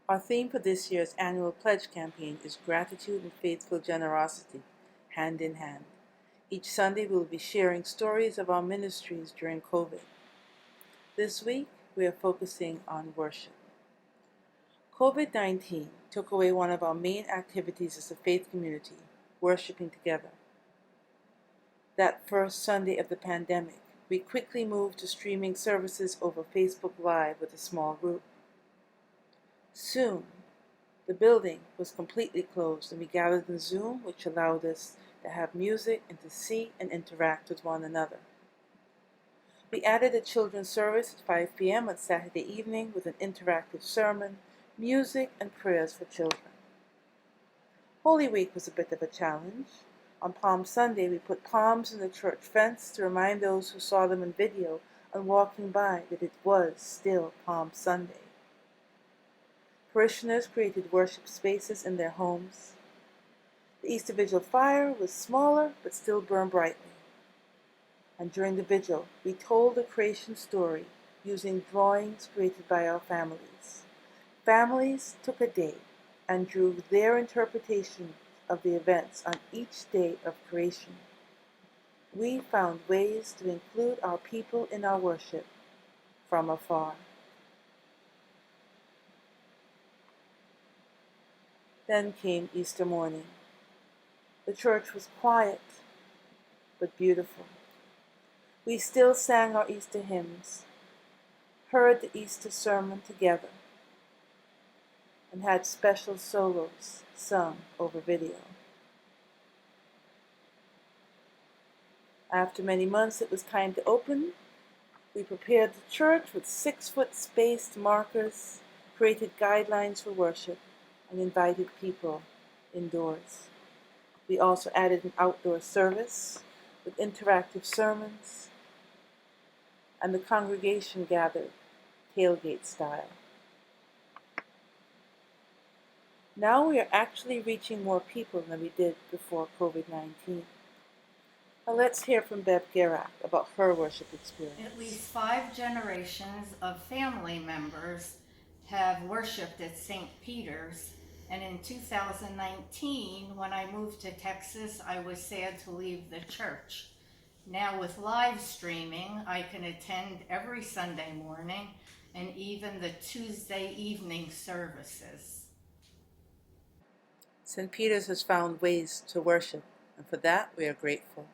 Our theme for this year's annual pledge campaign is Gratitude and Faithful Generosity, hand in hand. Each Sunday we will be sharing stories of our ministries during COVID. This week we are focusing on worship. COVID-19 took away one of our main activities as a faith community, worshiping together. That first Sunday of the pandemic, we quickly moved to streaming services over Facebook Live with a small group. Soon, the building was completely closed and we gathered in Zoom, which allowed us to have music and to see and interact with one another. We added a children's service at 5 p.m. on Saturday evening with an interactive sermon, music, and prayers for children. Holy Week was a bit of a challenge. On Palm Sunday, we put palms in the church fence to remind those who saw them in video and walking by that it was still Palm Sunday. Parishioners created worship spaces in their homes. The Easter Vigil fire was smaller but still burned brightly. And during the vigil, we told the creation story using drawings created by our families. Families took a day and drew their interpretation of the events on each day of creation. We found ways to include our people in our worship from afar. Then came Easter morning. The church was quiet, but beautiful. We still sang our Easter hymns, heard the Easter sermon together, and had special solos sung over video. After many months, it was time to open. We prepared the church with 6-foot spaced markers, created guidelines for worship, and invited people indoors. We also added an outdoor service with interactive sermons, and the congregation gathered tailgate style. Now we are actually reaching more people than we did before COVID-19. Now let's hear from Bev Garak about her worship experience. At least 5 generations of family members have worshiped at St. Peter's, and in 2019, when I moved to Texas, I was sad to leave the church. Now with live streaming, I can attend every Sunday morning and even the Tuesday evening services. St. Peter's has found ways to worship, and for that we are grateful.